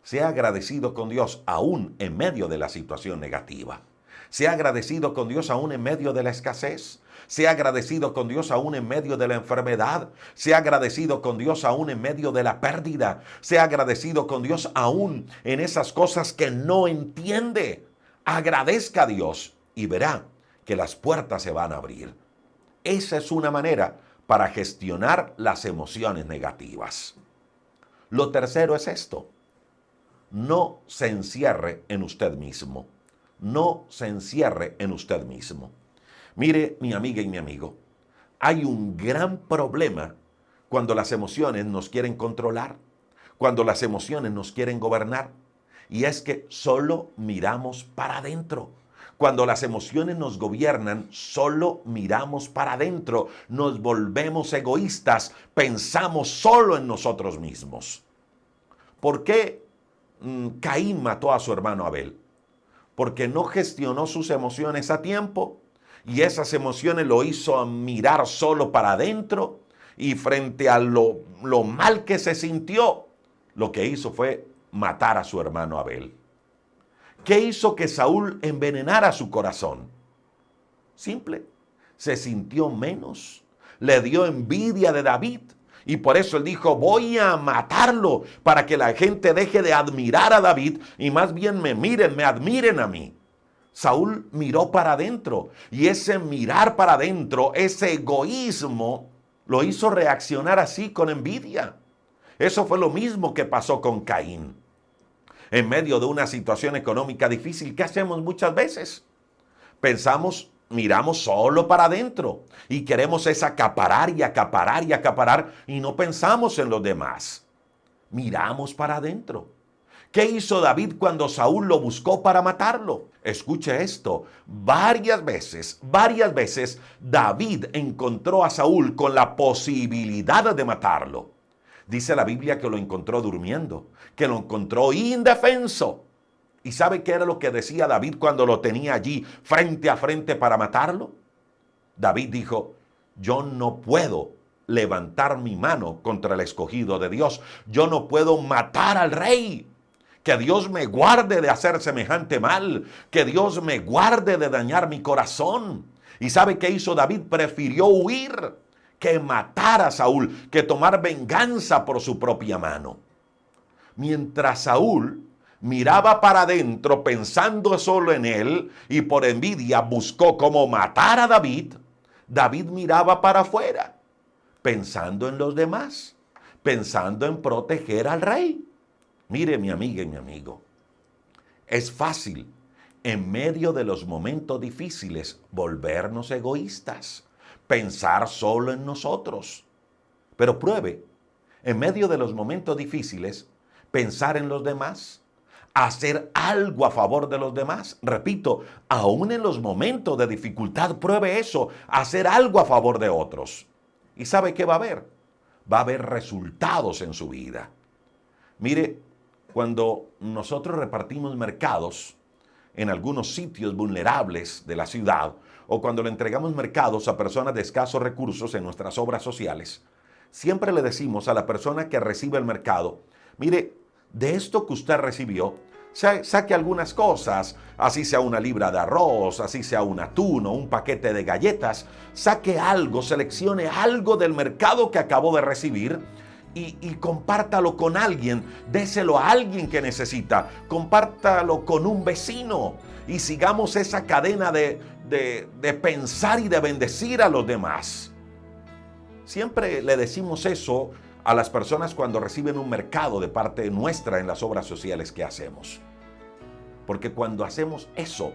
sea agradecido con Dios aún en medio de la situación negativa. Sea agradecido con Dios aún en medio de la escasez. Sea agradecido con Dios aún en medio de la enfermedad. Sea agradecido con Dios aún en medio de la pérdida. Sea agradecido con Dios aún en esas cosas que no entiende. Agradezca a Dios y verá que las puertas se van a abrir. Esa es una manera para gestionar las emociones negativas. Lo tercero es esto. No se encierre en usted mismo. No se encierre en usted mismo. Mire, mi amiga y mi amigo, hay un gran problema cuando las emociones nos quieren controlar, cuando las emociones nos quieren gobernar, y es que solo miramos para adentro. Cuando las emociones nos gobiernan, solo miramos para adentro, nos volvemos egoístas, pensamos solo en nosotros mismos. ¿Por qué Caín mató a su hermano Abel? Porque no gestionó sus emociones a tiempo y esas emociones lo hizo mirar solo para adentro, y frente a lo mal que se sintió, lo que hizo fue matar a su hermano Abel. ¿Qué hizo que Saúl envenenara su corazón? Simple, se sintió menos, le dio envidia de David. Y por eso él dijo, voy a matarlo para que la gente deje de admirar a David y más bien me miren, me admiren a mí. Saúl miró para adentro y ese mirar para adentro, ese egoísmo, lo hizo reaccionar así con envidia. Eso fue lo mismo que pasó con Caín. En medio de una situación económica difícil, ¿qué hacemos muchas veces? Miramos solo para adentro y queremos es acaparar y acaparar y acaparar y no pensamos en los demás. Miramos para adentro. ¿Qué hizo David cuando Saúl lo buscó para matarlo? Escuche esto, varias veces David encontró a Saúl con la posibilidad de matarlo. Dice la Biblia que lo encontró durmiendo, que lo encontró indefenso. ¿Y sabe qué era lo que decía David cuando lo tenía allí frente a frente para matarlo? David dijo, yo no puedo levantar mi mano contra el escogido de Dios. Yo no puedo matar al rey. Que Dios me guarde de hacer semejante mal. Que Dios me guarde de dañar mi corazón. ¿Y sabe qué hizo David? Prefirió huir que matar a Saúl, que tomar venganza por su propia mano. Mientras Saúl miraba para adentro pensando solo en él y por envidia buscó cómo matar a David, David miraba para afuera, pensando en los demás, pensando en proteger al rey. Mire, mi amiga y mi amigo, es fácil en medio de los momentos difíciles volvernos egoístas, pensar solo en nosotros. Pero pruebe, en medio de los momentos difíciles, pensar en los demás, hacer algo a favor de los demás. Repito, aún en los momentos de dificultad, pruebe eso, hacer algo a favor de otros. ¿Y sabe qué va a haber? Va a haber resultados en su vida. Mire, cuando nosotros repartimos mercados en algunos sitios vulnerables de la ciudad, o cuando le entregamos mercados a personas de escasos recursos en nuestras obras sociales, Siempre le decimos a la persona que recibe el mercado, mire, de esto que usted recibió, saque algunas cosas, así sea una libra de arroz, así sea un atún o un paquete de galletas, saque algo, seleccione algo del mercado que acabó de recibir y compártalo con alguien, déselo a alguien que necesita, compártalo con un vecino y sigamos esa cadena de pensar y de bendecir a los demás. Siempre le decimos eso a las personas cuando reciben un mercado de parte nuestra en las obras sociales que hacemos. Porque cuando hacemos eso,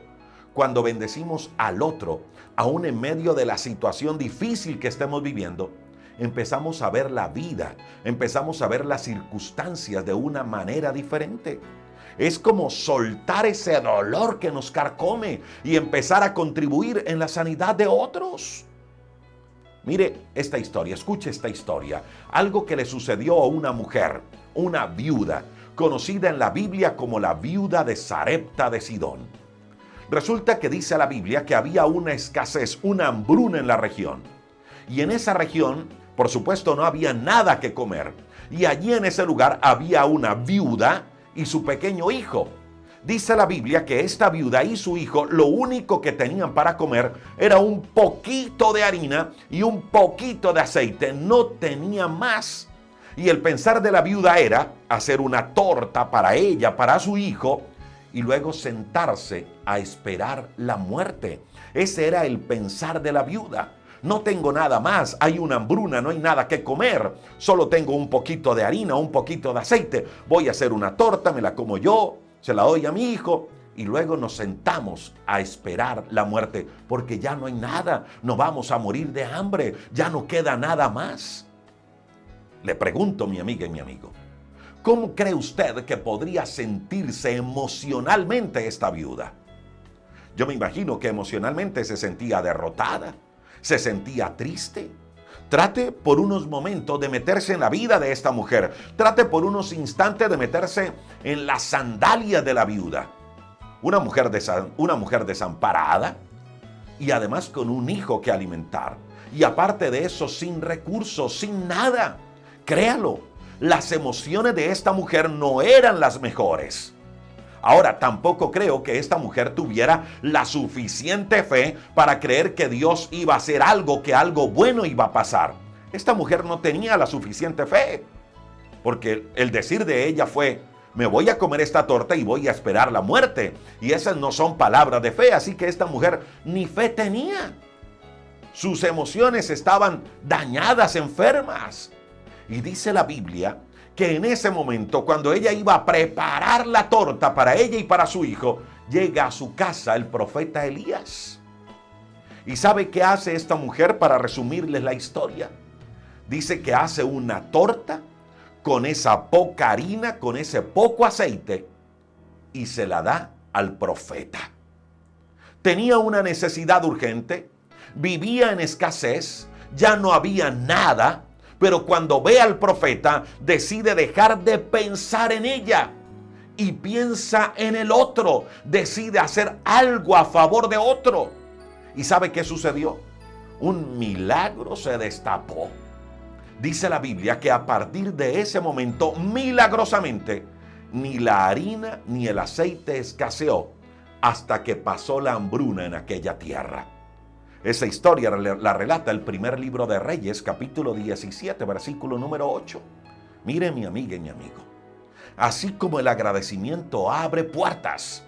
cuando bendecimos al otro, aún en medio de la situación difícil que estemos viviendo, empezamos a ver la vida, empezamos a ver las circunstancias de una manera diferente. Es como soltar ese dolor que nos carcome y empezar a contribuir en la sanidad de otros. Mire esta historia, escuche esta historia. Algo que le sucedió a una mujer, una viuda, conocida en la Biblia como la viuda de Sarepta de Sidón. Resulta que dice la Biblia que había una escasez, una hambruna en la región. Y en esa región, por supuesto, no había nada que comer. Y allí en ese lugar había una viuda y su pequeño hijo. Dice la Biblia que esta viuda y su hijo lo único que tenían para comer era un poquito de harina y un poquito de aceite. No tenía más. Y el pensar de la viuda era hacer una torta para ella, para su hijo, y luego sentarse a esperar la muerte. Ese era el pensar de la viuda. No tengo nada más, hay una hambruna, no hay nada que comer. Solo tengo un poquito de harina, un poquito de aceite. Voy a hacer una torta, me la como yo, se la doy a mi hijo y luego nos sentamos a esperar la muerte porque ya no hay nada, no vamos a morir de hambre, ya no queda nada más. Le pregunto, mi amiga y mi amigo, ¿cómo cree usted que podría sentirse emocionalmente esta viuda? Yo me imagino que emocionalmente se sentía derrotada, se sentía triste. Trate por unos momentos de meterse en la vida de esta mujer. Trate por unos instantes de meterse en las sandalias de la viuda. Una mujer desamparada y además con un hijo que alimentar. Y aparte de eso, sin recursos, sin nada. Créalo, las emociones de esta mujer no eran las mejores. Ahora, tampoco creo que esta mujer tuviera la suficiente fe para creer que Dios iba a hacer algo, que algo bueno iba a pasar. Esta mujer no tenía la suficiente fe, porque el decir de ella fue, me voy a comer esta torta y voy a esperar la muerte. Y esas no son palabras de fe, así que esta mujer ni fe tenía. Sus emociones estaban dañadas, enfermas. Y dice la Biblia que en ese momento, cuando ella iba a preparar la torta para ella y para su hijo, llega a su casa el profeta Elías. ¿Y sabe qué hace esta mujer para resumirles la historia? Dice que hace una torta con esa poca harina, con ese poco aceite, y se la da al profeta. Tenía una necesidad urgente, vivía en escasez, ya no había nada. Pero cuando ve al profeta, decide dejar de pensar en ella y piensa en el otro. Decide hacer algo a favor de otro. ¿Y sabe qué sucedió? Un milagro se destapó. Dice la Biblia que a partir de ese momento, milagrosamente, ni la harina ni el aceite escaseó hasta que pasó la hambruna en aquella tierra. Esa historia la relata el primer libro de Reyes, capítulo 17, versículo número 8. Mire, mi amiga y mi amigo, así como el agradecimiento abre puertas,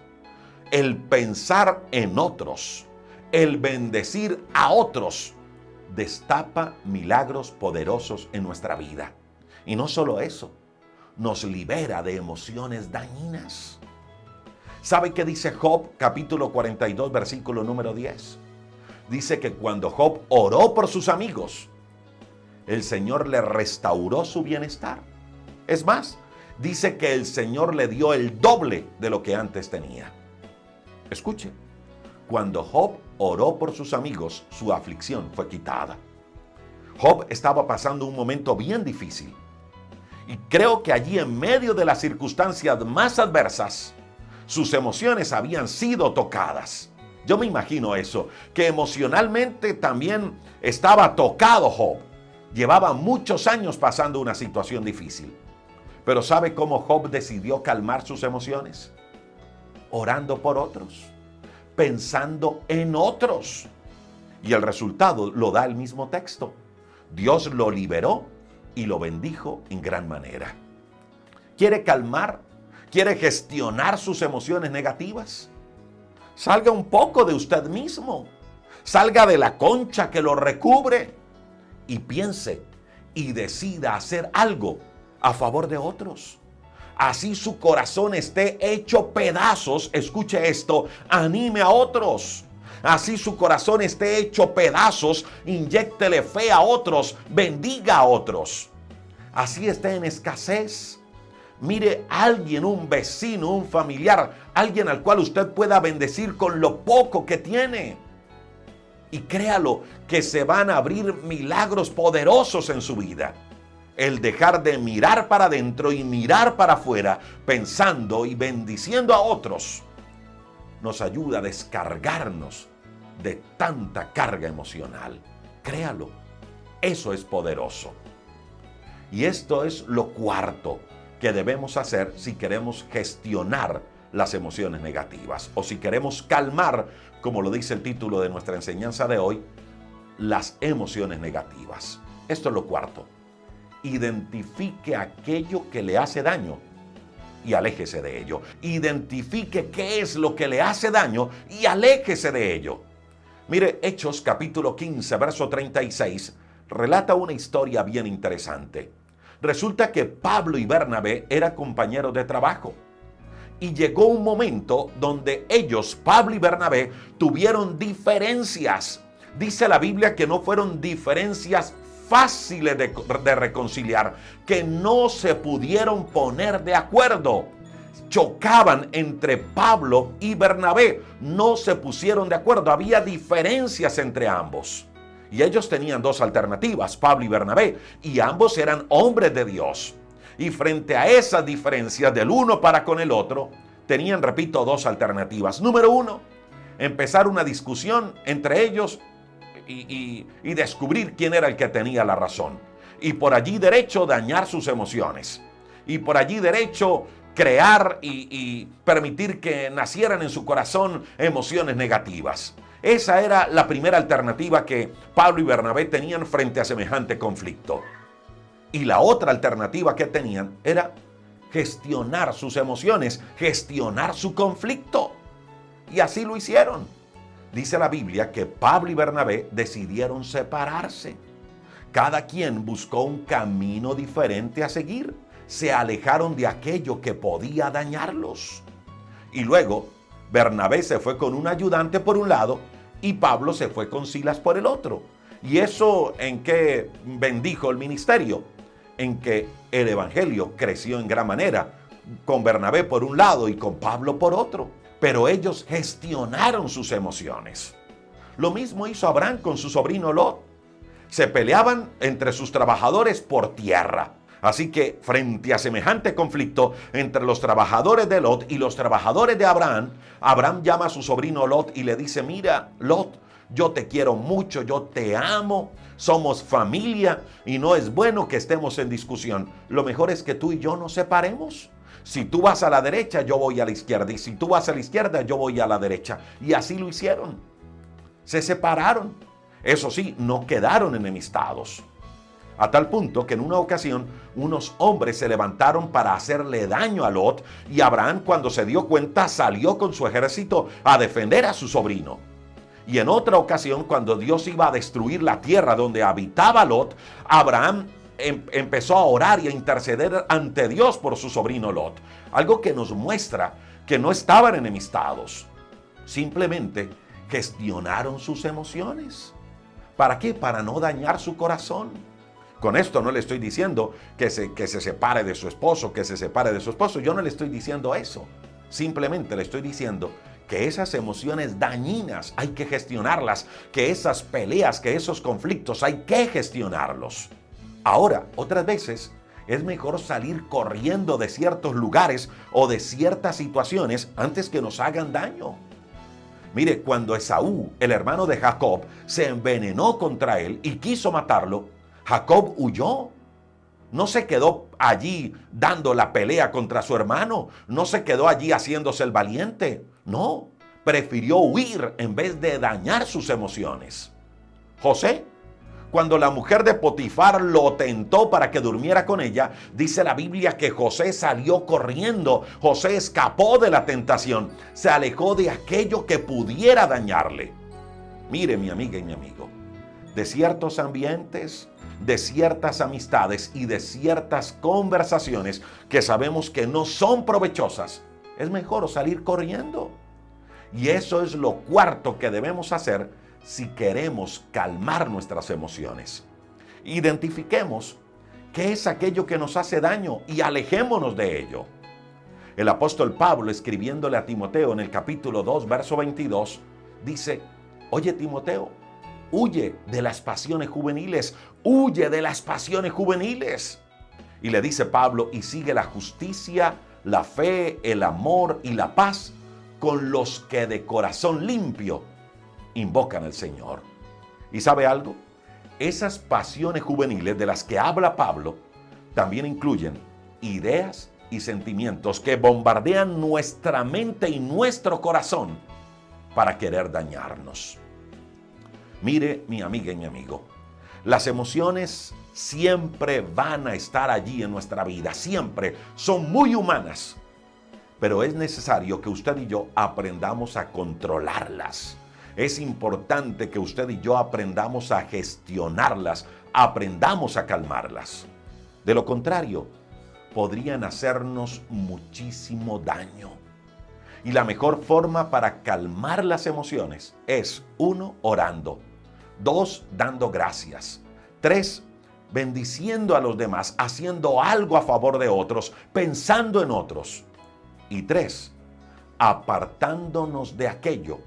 el pensar en otros, el bendecir a otros, destapa milagros poderosos en nuestra vida. Y no solo eso, nos libera de emociones dañinas. ¿Sabe qué dice Job, capítulo 42, versículo número 10? Dice que cuando Job oró por sus amigos, el Señor le restauró su bienestar. Es más, dice que el Señor le dio el doble de lo que antes tenía. Escuche, cuando Job oró por sus amigos, su aflicción fue quitada. Job estaba pasando un momento bien difícil. Y creo que allí, en medio de las circunstancias más adversas, sus emociones habían sido tocadas. Yo me imagino eso, que emocionalmente también estaba tocado Job. Llevaba muchos años pasando una situación difícil. Pero ¿sabe cómo Job decidió calmar sus emociones? Orando por otros, pensando en otros. Y el resultado lo da el mismo texto. Dios lo liberó y lo bendijo en gran manera. ¿Quiere calmar? ¿Quiere gestionar sus emociones negativas? Salga un poco de usted mismo. Salga de la concha que lo recubre y piense y decida hacer algo a favor de otros. Así su corazón esté hecho pedazos. Escuche esto, anime a otros. Así su corazón esté hecho pedazos, inyéctele fe a otros, bendiga a otros. Así esté en escasez. Mire a alguien, un vecino, un familiar, alguien al cual usted pueda bendecir con lo poco que tiene. Y créalo que se van a abrir milagros poderosos en su vida. El dejar de mirar para adentro y mirar para afuera, pensando y bendiciendo a otros, nos ayuda a descargarnos de tanta carga emocional. Créalo, eso es poderoso. Y esto es lo cuarto que debemos hacer si queremos gestionar las emociones negativas o si queremos calmar, como lo dice el título de nuestra enseñanza de hoy, las emociones negativas. Esto es lo cuarto. Identifique aquello que le hace daño y aléjese de ello. Identifique qué es lo que le hace daño y aléjese de ello. Mire, Hechos capítulo 15, verso 36, relata una historia bien interesante. Resulta que Pablo y Bernabé eran compañeros de trabajo. Y llegó un momento donde ellos, Pablo y Bernabé, tuvieron diferencias. Dice la Biblia que no fueron diferencias fáciles de reconciliar, que no se pudieron poner de acuerdo. Chocaban entre Pablo y Bernabé, no se pusieron de acuerdo, había diferencias entre ambos. Y ellos tenían dos alternativas, Pablo y Bernabé, y ambos eran hombres de Dios. Y frente a esas diferencias del uno para con el otro, tenían, repito, dos alternativas. Número uno, empezar una discusión entre ellos y descubrir quién era el que tenía la razón. Y por allí derecho dañar sus emociones. Y por allí derecho crear y permitir que nacieran en su corazón emociones negativas. Esa era la primera alternativa que Pablo y Bernabé tenían frente a semejante conflicto. Y la otra alternativa que tenían era gestionar sus emociones, gestionar su conflicto. Y así lo hicieron. Dice la Biblia que Pablo y Bernabé decidieron separarse. Cada quien buscó un camino diferente a seguir. Se alejaron de aquello que podía dañarlos. Y luego Bernabé se fue con un ayudante por un lado y Pablo se fue con Silas por el otro. ¿Y eso en qué bendijo el ministerio? En que el evangelio creció en gran manera, con Bernabé por un lado y con Pablo por otro. Pero ellos gestionaron sus emociones. Lo mismo hizo Abraham con su sobrino Lot. Se peleaban entre sus trabajadores por tierra. Así que frente a semejante conflicto entre los trabajadores de Lot y los trabajadores de Abraham, Abraham llama a su sobrino Lot y le dice: mira, Lot, yo te quiero mucho, yo te amo, somos familia y no es bueno que estemos en discusión. Lo mejor es que tú y yo nos separemos. Si tú vas a la derecha, yo voy a la izquierda. Y si tú vas a la izquierda, yo voy a la derecha. Y así lo hicieron. Se separaron. Eso sí, no quedaron enemistados. A tal punto que en una ocasión unos hombres se levantaron para hacerle daño a Lot y Abraham, cuando se dio cuenta, salió con su ejército a defender a su sobrino. Y en otra ocasión, cuando Dios iba a destruir la tierra donde habitaba Lot, Abraham empezó a orar y a interceder ante Dios por su sobrino Lot. Algo que nos muestra que no estaban enemistados. Simplemente gestionaron sus emociones. ¿Para qué? Para no dañar su corazón. Con esto no le estoy diciendo que se separe de su esposo, que se separe de su esposo. Yo no le estoy diciendo eso. Simplemente le estoy diciendo que esas emociones dañinas hay que gestionarlas, que esas peleas, que esos conflictos hay que gestionarlos. Ahora, otras veces es mejor salir corriendo de ciertos lugares o de ciertas situaciones antes que nos hagan daño. Mire, cuando Esaú, el hermano de Jacob, se envenenó contra él y quiso matarlo, Jacob huyó. No se quedó allí dando la pelea contra su hermano. No se quedó allí haciéndose el valiente. No, prefirió huir en vez de dañar sus emociones. José, cuando la mujer de Potifar lo tentó para que durmiera con ella, dice la Biblia que José salió corriendo. José escapó de la tentación, se alejó de aquello que pudiera dañarle. Mire, mi amiga y mi amigo, de ciertos ambientes, de ciertas amistades y de ciertas conversaciones que sabemos que no son provechosas, es mejor salir corriendo. Y eso es lo cuarto que debemos hacer si queremos calmar nuestras emociones. Identifiquemos qué es aquello que nos hace daño y alejémonos de ello. El apóstol Pablo, escribiéndole a Timoteo en el capítulo 2, verso 22, dice: oye, Timoteo, huye de las pasiones juveniles, huye de las pasiones juveniles. Y le dice Pablo: y sigue la justicia, la fe, el amor y la paz con los que de corazón limpio invocan al Señor. ¿Y sabe algo? Esas pasiones juveniles de las que habla Pablo también incluyen ideas y sentimientos que bombardean nuestra mente y nuestro corazón para querer dañarnos. Mire, mi amiga y mi amigo, las emociones siempre van a estar allí en nuestra vida, siempre son muy humanas, pero es necesario que usted y yo aprendamos a controlarlas. Es importante que usted y yo aprendamos a gestionarlas, aprendamos a calmarlas. De lo contrario, podrían hacernos muchísimo daño. Y la mejor forma para calmar las emociones es: 1, orando; 2, dando gracias; 3, bendiciendo a los demás, haciendo algo a favor de otros, pensando en otros; y 3, apartándonos de aquello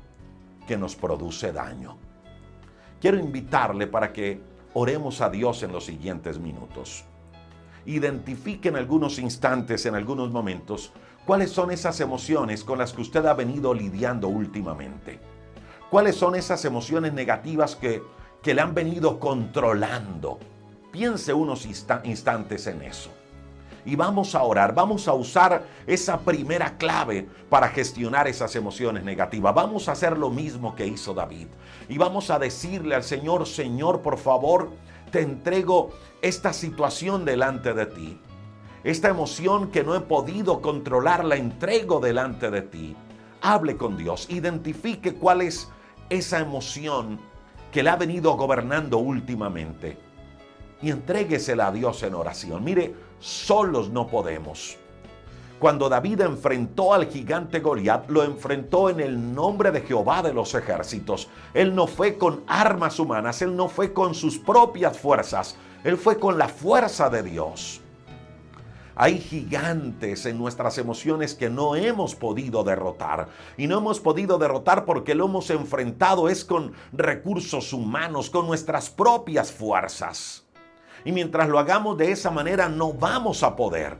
que nos produce daño. Quiero invitarle para que oremos a Dios en los siguientes minutos. Identifique en algunos instantes, en algunos momentos, cuáles son esas emociones con las que usted ha venido lidiando últimamente. ¿Cuáles son esas emociones negativas que le han venido controlando? Piense unos instantes en eso. Y vamos a orar, vamos a usar esa primera clave para gestionar esas emociones negativas. Vamos a hacer lo mismo que hizo David. Y vamos a decirle al Señor: Señor, por favor, te entrego esta situación delante de ti. Esta emoción que no he podido controlar, la entrego delante de ti. Hable con Dios, identifique cuál es esa emoción que le ha venido gobernando últimamente y entréguesela a Dios en oración. Mire, solos no podemos. Cuando David enfrentó al gigante Goliat, lo enfrentó en el nombre de Jehová de los ejércitos. Él no fue con armas humanas, él no fue con sus propias fuerzas, él fue con la fuerza de Dios. Hay gigantes en nuestras emociones que no hemos podido derrotar. Y no hemos podido derrotar porque lo hemos enfrentado es con recursos humanos, con nuestras propias fuerzas. Y mientras lo hagamos de esa manera, no vamos a poder.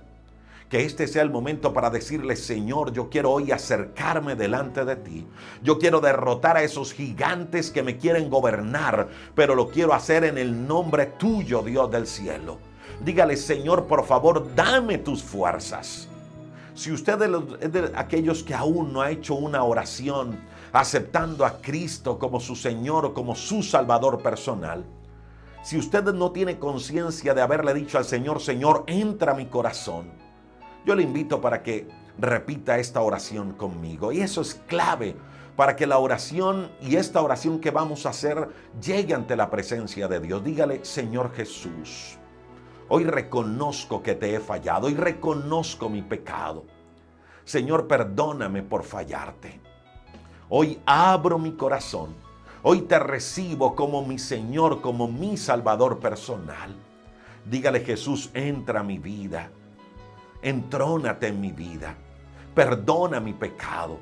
Que este sea el momento para decirle: Señor, yo quiero hoy acercarme delante de ti. Yo quiero derrotar a esos gigantes que me quieren gobernar, pero lo quiero hacer en el nombre tuyo, Dios del cielo. Dígale: Señor, por favor, dame tus fuerzas. Si usted es de aquellos que aún no ha hecho una oración aceptando a Cristo como su Señor o como su Salvador personal, si usted no tiene conciencia de haberle dicho al Señor: Señor, entra a mi corazón, yo le invito para que repita esta oración conmigo. Y eso es clave para que la oración y esta oración que vamos a hacer llegue ante la presencia de Dios. Dígale: Señor Jesús, hoy reconozco que te he fallado y reconozco mi pecado. Señor, perdóname por fallarte. Hoy abro mi corazón. Hoy te recibo como mi Señor, como mi Salvador personal. Dígale: Jesús, entra a mi vida. Entrónate en mi vida. Perdona mi pecado.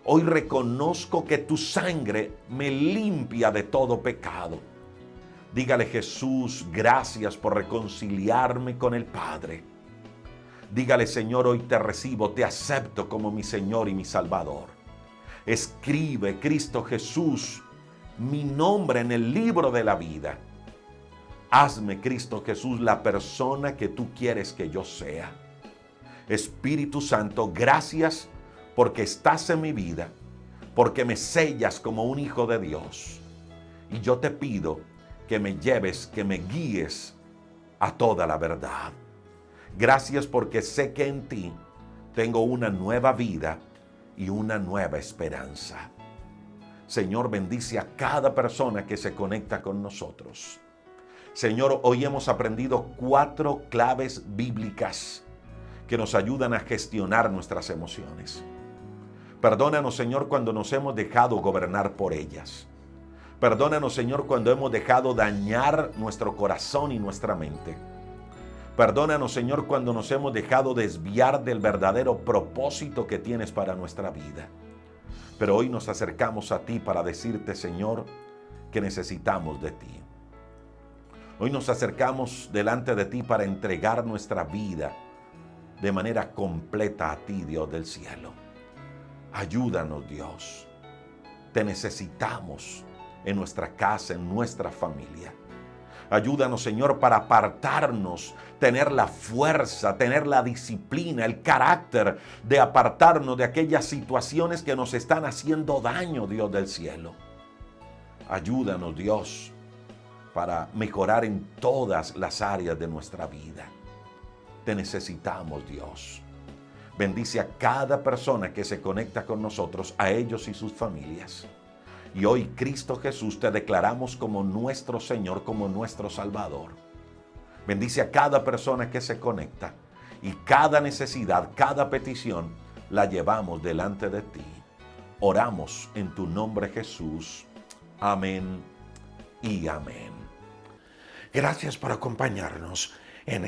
Hoy reconozco que tu sangre me limpia de todo pecado. Dígale: Jesús, gracias por reconciliarme con el Padre. Dígale: Señor, hoy te recibo, te acepto como mi Señor y mi Salvador. Escribe, Cristo Jesús, mi nombre en el libro de la vida. Hazme, Cristo Jesús, la persona que tú quieres que yo sea. Espíritu Santo, gracias porque estás en mi vida, porque me sellas como un hijo de Dios. Y yo te pido que me lleves, que me guíes a toda la verdad. Gracias porque sé que en ti tengo una nueva vida y una nueva esperanza. Señor, bendice a cada persona que se conecta con nosotros. Señor, hoy hemos aprendido 4 claves bíblicas que nos ayudan a gestionar nuestras emociones. Perdónanos, Señor, cuando nos hemos dejado gobernar por ellas. Perdónanos, Señor, cuando hemos dejado dañar nuestro corazón y nuestra mente. Perdónanos, Señor, cuando nos hemos dejado desviar del verdadero propósito que tienes para nuestra vida. Pero hoy nos acercamos a ti para decirte, Señor, que necesitamos de ti. Hoy nos acercamos delante de ti para entregar nuestra vida de manera completa a ti, Dios del cielo. Ayúdanos, Dios. Te necesitamos en nuestra casa, en nuestra familia. Ayúdanos, Señor, para apartarnos, tener la fuerza, tener la disciplina, el carácter de apartarnos de aquellas situaciones que nos están haciendo daño, Dios del cielo. Ayúdanos, Dios, para mejorar en todas las áreas de nuestra vida. Te necesitamos, Dios. Bendice a cada persona que se conecta con nosotros, a ellos y sus familias. Y hoy, Cristo Jesús, te declaramos como nuestro Señor, como nuestro Salvador. Bendice a cada persona que se conecta y cada necesidad, cada petición, la llevamos delante de ti. Oramos en tu nombre, Jesús. Amén y amén. Gracias por acompañarnos en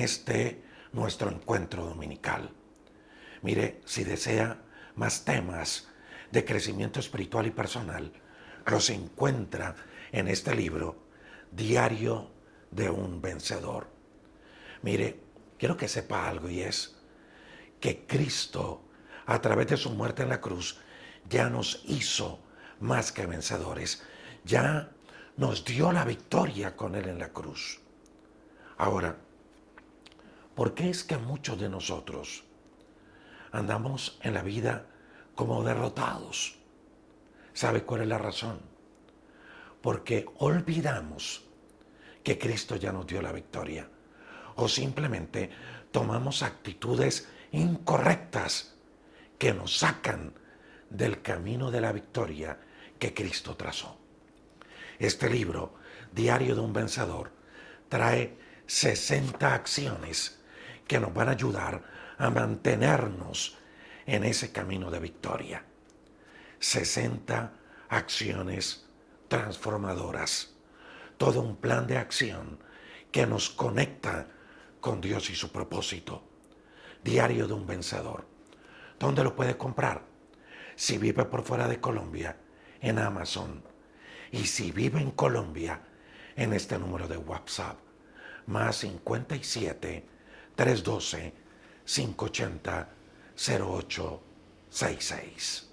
nuestro encuentro dominical. Mire, si desea más temas de crecimiento espiritual y personal, los encuentra en este libro, Diario de un Vencedor. Mire, quiero que sepa algo, y es que Cristo, a través de su muerte en la cruz, ya nos hizo más que vencedores. Ya nos dio la victoria con Él en la cruz. Ahora, ¿por qué es que muchos de nosotros andamos en la vida como derrotados? ¿Sabe cuál es la razón? Porque olvidamos que Cristo ya nos dio la victoria. O simplemente tomamos actitudes incorrectas que nos sacan del camino de la victoria que Cristo trazó. Este libro, Diario de un Vencedor, trae 60 acciones que nos van a ayudar a mantenernos en ese camino de victoria. 60 acciones transformadoras. Todo un plan de acción que nos conecta con Dios y su propósito. Diario de un Vencedor. ¿Dónde lo puede comprar? Si vive por fuera de Colombia, en Amazon. Y si vive en Colombia, en este número de WhatsApp, más 57 312 580 0866.